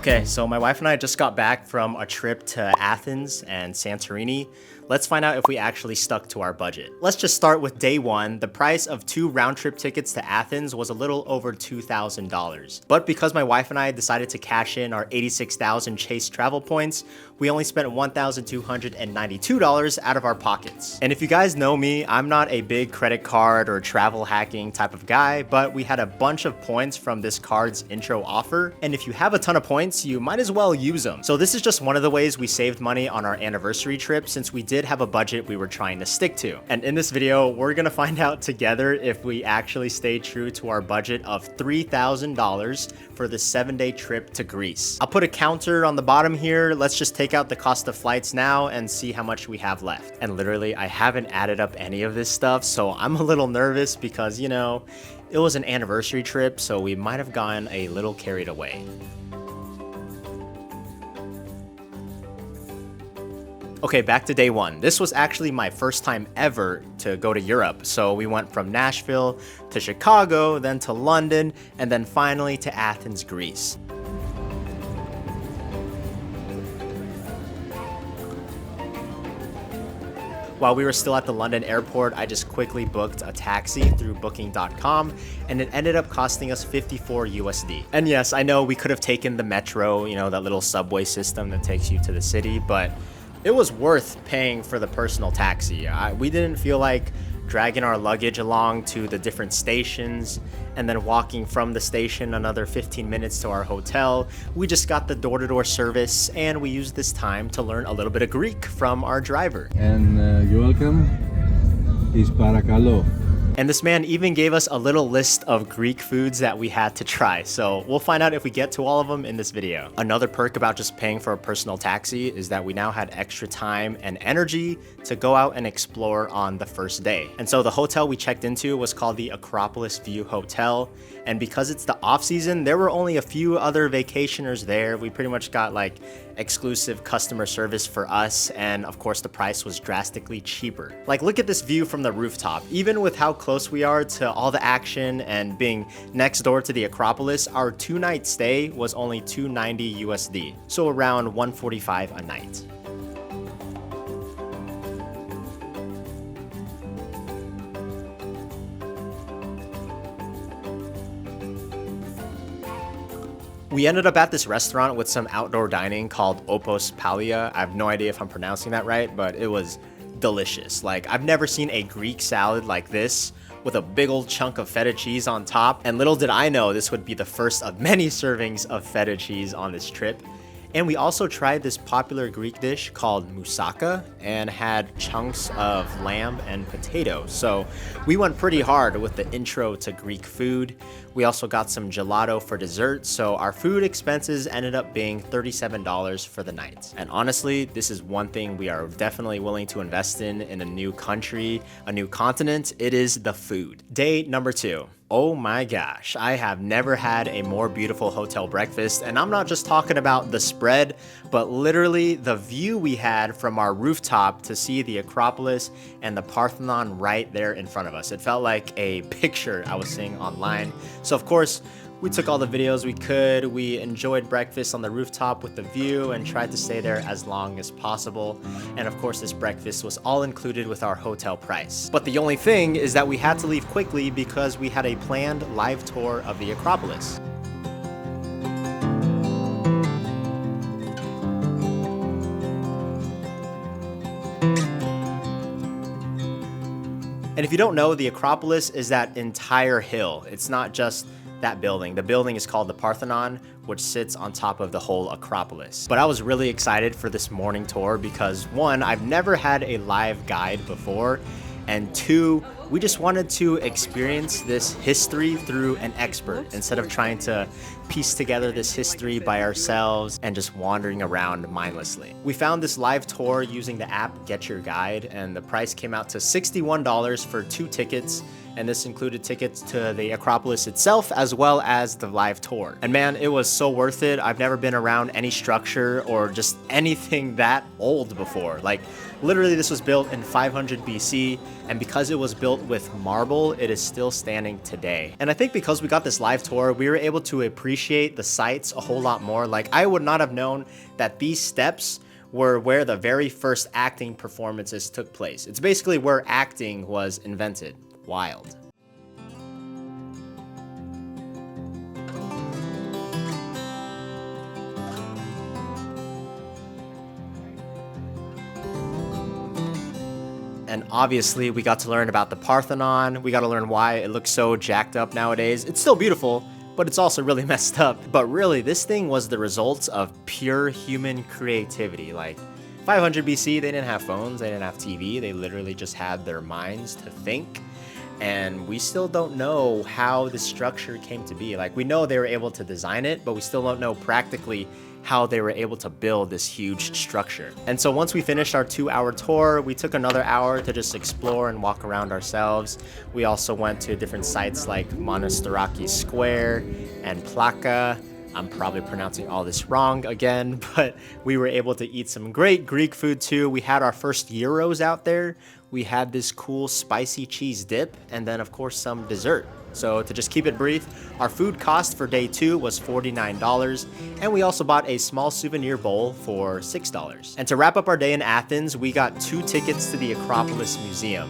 Okay, so my wife and I just got back from a trip to Athens and Santorini. Let's find out if we actually stuck to our budget. Let's just start with day one. The price of 2 round-trip tickets to Athens was a little over $2,000. But because my wife and I decided to cash in our 86,000 Chase travel points, we only spent $1,292 out of our pockets. And if you guys know me, I'm not a big credit card or travel hacking type of guy, but we had a bunch of points from this card's intro offer. And if you have a ton of points, you might as well use them. So this is just one of the ways we saved money on our anniversary trip, since we did have a budget we were trying to stick to. And in this video, we're gonna find out together if we actually stayed true to our budget of $3,000 for the 7-day trip to Greece. I'll put a counter on the bottom here. Let's just take out the cost of flights now and see how much we have left. And literally, I haven't added up any of this stuff, so I'm a little nervous because, you know, it was an anniversary trip, so we might have gotten a little carried away. Okay, back to day one. This was actually my first time ever to go to Europe. So we went from Nashville to Chicago, then to London, and then finally to Athens, Greece. While we were still at the London airport, I just quickly booked a taxi through booking.com, and it ended up costing us 54 USD. And yes, I know we could have taken the metro, you know, that little subway system that takes you to the city, but it was worth paying for the personal taxi. We didn't feel like dragging our luggage along to the different stations and then walking from the station another 15 minutes to our hotel. We just got the door-to-door service, and we used this time to learn a little bit of Greek from our driver. And you're welcome. Is parakalo. And this man even gave us a little list of Greek foods that we had to try, so we'll find out if we get to all of them in this video. Another perk about just paying for a personal taxi is that we now had extra time and energy to go out and explore on the first day. And so the hotel we checked into was called the Acropolis View Hotel, and because it's the off season, there were only a few other vacationers there. We pretty much got like exclusive customer service for us, and of course the price was drastically cheaper. Like, look at this view from the rooftop. Even with how close we are to all the action and being next door to the Acropolis, our 2-night stay was only $290 USD, so around $145 a night. We ended up at this restaurant with some outdoor dining called Opos Palia. I have no idea if I'm pronouncing that right, but it was delicious. Like, I've never seen a Greek salad like this with a big old chunk of feta cheese on top. And little did I know this would be the first of many servings of feta cheese on this trip. And we also tried this popular Greek dish called moussaka and had chunks of lamb and potato. So we went pretty hard with the intro to Greek food. We also got some gelato for dessert, so our food expenses ended up being $37 for the night. And honestly, this is one thing we are definitely willing to invest in a new country, a new continent. It is the food. Day number 2. Oh my gosh, I have never had a more beautiful hotel breakfast, and I'm not just talking about the spread, but literally the view we had from our rooftop to see the Acropolis and the Parthenon right there in front of us. It felt like a picture I was seeing online. So of course, we took all the videos we could. We enjoyed breakfast on the rooftop with the view and tried to stay there as long as possible. And of course, this breakfast was all included with our hotel price. But the only thing is that we had to leave quickly because we had a planned live tour of the Acropolis. And if you don't know, the Acropolis is that entire hill. It's not just that building. The building is called the Parthenon, which sits on top of the whole Acropolis. But I was really excited for this morning tour because 1, I've never had a live guide before, and 2, we just wanted to experience this history through an expert instead of trying to piece together this history by ourselves and just wandering around mindlessly. We found this live tour using the app Get Your Guide, and the price came out to $61 for 2 tickets and this included tickets to the Acropolis itself as well as the live tour. And man, it was so worth it. I've never been around any structure or just anything that old before. Like literally this was built in 500 BC, and because it was built with marble, it is still standing today. And I think because we got this live tour, we were able to appreciate the sights a whole lot more. Like I would not have known that these steps were where the very first acting performances took place. It's basically where acting was invented. Wild. And obviously we got to learn about the Parthenon. We got to learn why it looks so jacked up nowadays. It's still beautiful, but it's also really messed up. But really, this thing was the result of pure human creativity. Like 500 BC, they didn't have phones, they didn't have TV, they literally just had their minds to think. And we still don't know how the structure came to be. Like we know they were able to design it, but we still don't know practically how they were able to build this huge structure. And so once we finished our 2-hour tour, we took another hour to just explore and walk around ourselves. We also went to different sites like Monastiraki Square and Plaka. I'm probably pronouncing all this wrong again, but we were able to eat some great Greek food too. We had our first gyros out there. We had this cool spicy cheese dip, and then of course some dessert. So to just keep it brief, our food cost for day 2 was $49, and we also bought a small souvenir bowl for $6. And to wrap up our day in Athens, we got 2 tickets to the Acropolis Museum.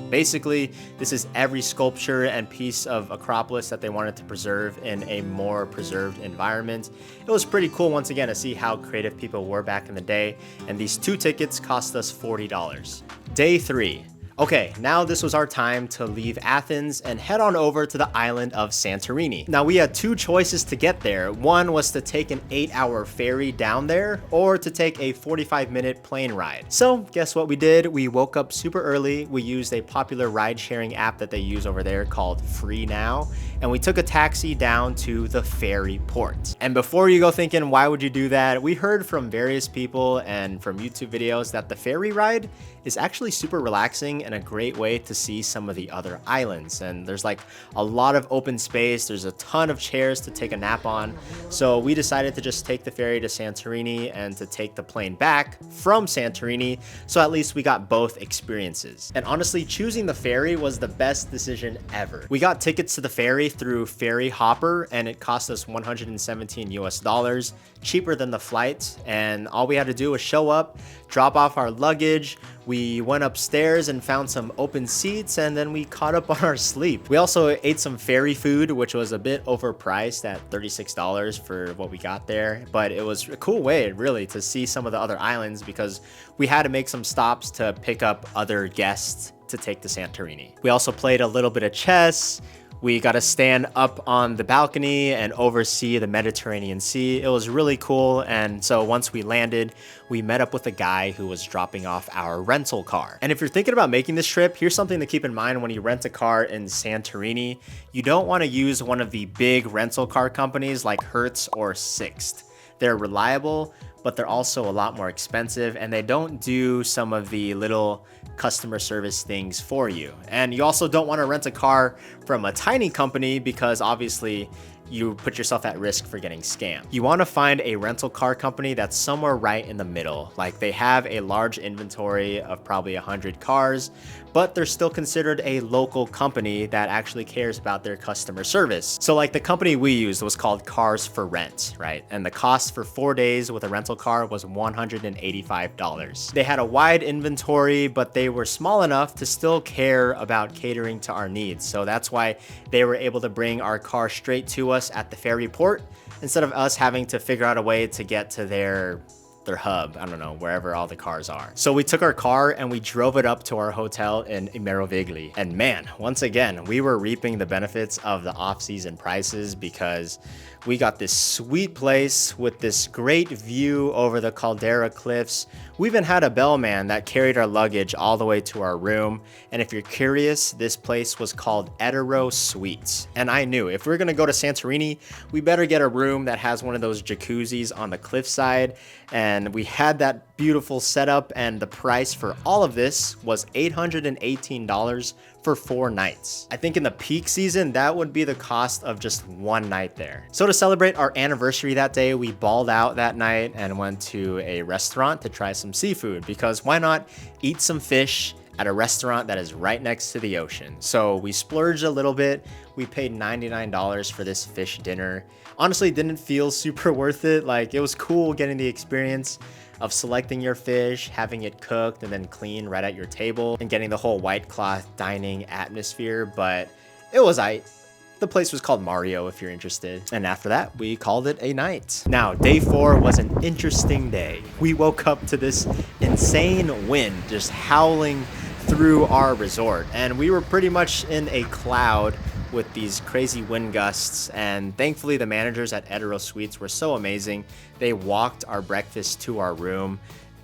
Basically, this is every sculpture and piece of Acropolis that they wanted to preserve in a more preserved environment. It was pretty cool once again to see how creative people were back in the day, and these 2 tickets cost us $40. Day 3. Okay, now this was our time to leave Athens and head on over to the island of Santorini. Now we had 2 choices to get there. One was to take an 8-hour ferry down there, or to take a 45-minute plane ride. So guess what we did? We woke up super early. We used a popular ride-sharing app that they use over there called Free Now, and we took a taxi down to the ferry port. And before you go thinking, why would you do that? We heard from various people and from YouTube videos that the ferry ride is actually super relaxing and a great way to see some of the other islands. And there's like a lot of open space. There's a ton of chairs to take a nap on. So we decided to just take the ferry to Santorini and to take the plane back from Santorini. So at least we got both experiences. And honestly, choosing the ferry was the best decision ever. We got tickets to the ferry through Ferry Hopper, and it cost us $117 US, cheaper than the flight. And all we had to do was show up, drop off our luggage. We went upstairs and found some open seats, and then we caught up on our sleep. We also ate some ferry food, which was a bit overpriced at $36 for what we got there. But it was a cool way, really, to see some of the other islands because we had to make some stops to pick up other guests to take to Santorini. We also played a little bit of chess. We got to stand up on the balcony and oversee the Mediterranean Sea. It was really cool. And so once we landed, we met up with a guy who was dropping off our rental car. And if you're thinking about making this trip, here's something to keep in mind when you rent a car in Santorini. You don't want to use one of the big rental car companies like Hertz or Sixt. They're reliable, but they're also a lot more expensive, and they don't do some of the little customer service things for you. And you also don't want to rent a car from a tiny company because obviously you put yourself at risk for getting scammed. You want to find a rental car company that's somewhere right in the middle. Like they have a large inventory of probably 100 cars, but they're still considered a local company that actually cares about their customer service. So like the company we used was called Cars for Rent, right? And the cost for 4 days with a rental car was $185. They had a wide inventory, but they were small enough to still care about catering to our needs. So that's why they were able to bring our car straight to us at the ferry port instead of us having to figure out a way to get to their hub, I don't know, wherever all the cars are. So we took our car and we drove it up to our hotel in Merovigli. And man, once again, we were reaping the benefits of the off-season prices because we got this sweet place with this great view over the Caldera cliffs. We even had a bellman that carried our luggage all the way to our room. And if you're curious, this place was called Etero Suites. And I knew if we're gonna go to Santorini, we better get a room that has one of those jacuzzis on the cliffside. And we had that beautiful setup, and the price for all of this was $818 for 4 nights. I think in the peak season, that would be the cost of just 1 night there. So to celebrate our anniversary that day, we balled out that night and went to a restaurant to try some seafood, because why not eat some fish at a restaurant that is right next to the ocean? So we splurged a little bit. We paid $99 for this fish dinner. Honestly, didn't feel super worth it. Like, it was cool getting the experience of selecting your fish, having it cooked and then clean right at your table, and getting the whole white cloth dining atmosphere, but it was the place was called Mario if you're interested. And after that, we called it a night. Now, day 4 was an interesting day. We woke up to this insane wind just howling through our resort, and we were pretty much in a cloud with these crazy wind gusts, and thankfully the managers at Edero Suites were so amazing. They walked our breakfast to our room,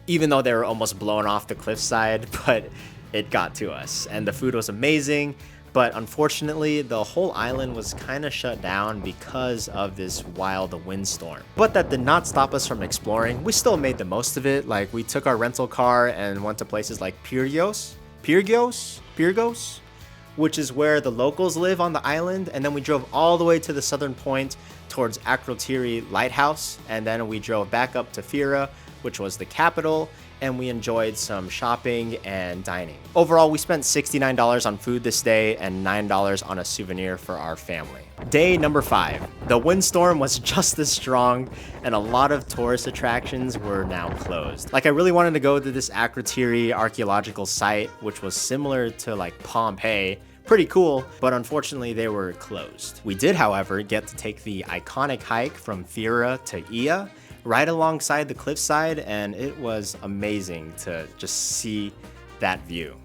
even though they were almost blown off the cliffside, but it got to us, and the food was amazing. But unfortunately, the whole island was kind of shut down because of this wild windstorm. But that did not stop us from exploring. We still made the most of it. Like, we took our rental car and went to places like Pyrgos, which is where the locals live on the island. And then we drove all the way to the southern point towards Akrotiri Lighthouse. And then we drove back up to Fira, which was the capital, and we enjoyed some shopping and dining. Overall, we spent $69 on food this day and $9 on a souvenir for our family. Day number 5. The windstorm was just as strong, and a lot of tourist attractions were now closed. Like, I really wanted to go to this Akrotiri archaeological site, which was similar to like Pompeii. Pretty cool, but unfortunately they were closed. We did, however, get to take the iconic hike from Fira to Ia, right alongside the cliffside, and it was amazing to just see that view.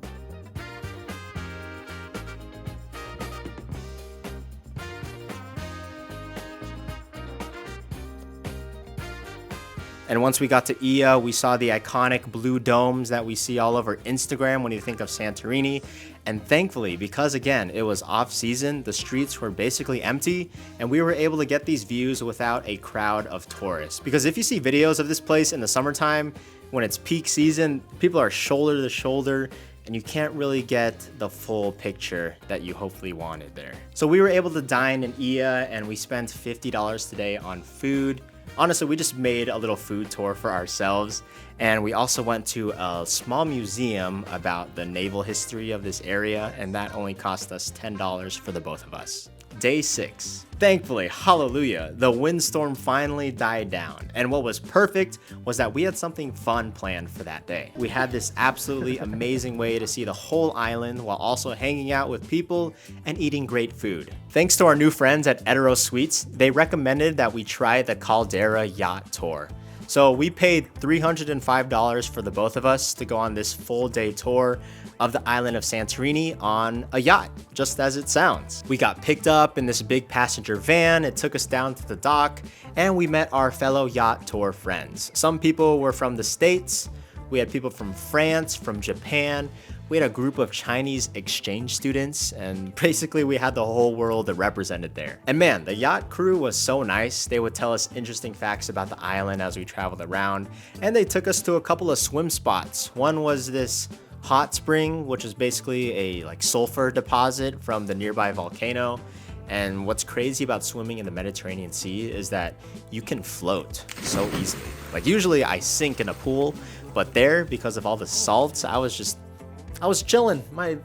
And once we got to Ia, we saw the iconic blue domes that we see all over Instagram when you think of Santorini. And thankfully, because again, it was off season, the streets were basically empty, and we were able to get these views without a crowd of tourists. Because if you see videos of this place in the summertime, when it's peak season, people are shoulder to shoulder, and you can't really get the full picture that you hopefully wanted there. So we were able to dine in Ia, and we spent $50 today on food. Honestly, we just made a little food tour for ourselves, and we also went to a small museum about the naval history of this area, and that only cost us $10 for the both of us. Day 6. Thankfully, hallelujah, the windstorm finally died down, and what was perfect was that we had something fun planned for that day. We had this absolutely amazing way to see the whole island while also hanging out with people and eating great food. Thanks to our new friends at Edero Suites, they recommended that we try the Caldera Yacht Tour. So we paid $305 for the both of us to go on this full day tour of the island of Santorini on a yacht, just as it sounds. We got picked up in this big passenger van, it took us down to the dock, and we met our fellow yacht tour friends. Some people were from the States, we had people from France, from Japan, we had a group of Chinese exchange students, and basically we had the whole world represented there. And man, the yacht crew was so nice. They would tell us interesting facts about the island as we traveled around, and they took us to a couple of swim spots. One was this hot spring, which is basically a sulfur deposit from the nearby volcano. And what's crazy about swimming in the Mediterranean Sea is that you can float so easily. Like, usually I sink in a pool, but there, because of all the salt, I was chilling. My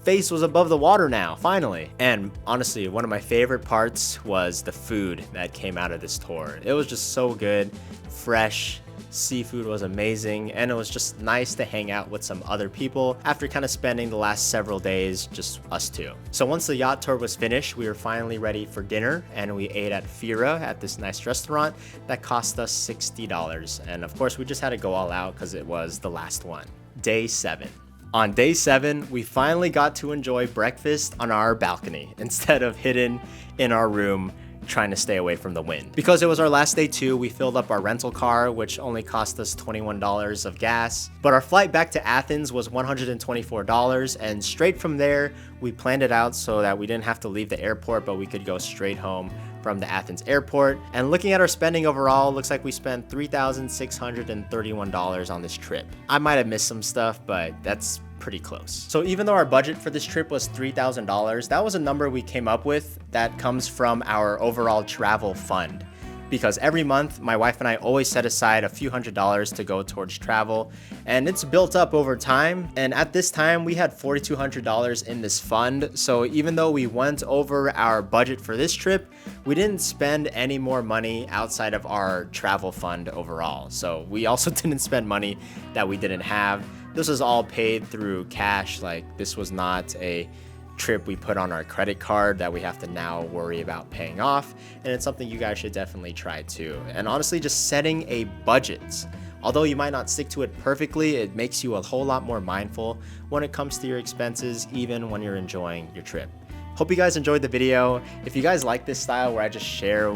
face was above the water now, finally. And honestly, one of my favorite parts was the food that came out of this tour. It was just so good, fresh. Seafood was amazing, and it was just nice to hang out with some other people after kind of spending the last several days just us two. So once the yacht tour was finished, we were finally ready for dinner, and we ate at Fira at this nice restaurant that cost us $60. And of course, we just had to go all out because it was the last one. Day 7. On day 7, we finally got to enjoy breakfast on our balcony instead of hidden in our room trying to stay away from the wind. Because it was our last day too, we filled up our rental car, which only cost us $21 of gas. But our flight back to Athens was $124, and straight from there, we planned it out so that we didn't have to leave the airport, but we could go straight home from the Athens airport. And looking at our spending overall, looks like we spent $3,631 on this trip. I might have missed some stuff, but that's pretty close. So even though our budget for this trip was $3,000, that was a number we came up with that comes from our overall travel fund. Because every month, my wife and I always set aside a few $100s to go towards travel, and it's built up over time. And at this time, we had $4,200 in this fund. So even though we went over our budget for this trip, we didn't spend any more money outside of our travel fund overall. So we also didn't spend money that we didn't have. This was all paid through cash. Like, this was not a trip we put on our credit card that we have to now worry about paying off, and it's something you guys should definitely try too. And honestly, just setting a budget, although you might not stick to it perfectly, it makes you a whole lot more mindful when it comes to your expenses, even when you're enjoying your trip. Hope you guys enjoyed the video. If you guys like this style where I just share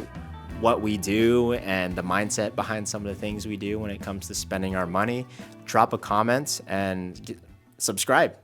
what we do and the mindset behind some of the things we do when it comes to spending our money, drop a comment and subscribe.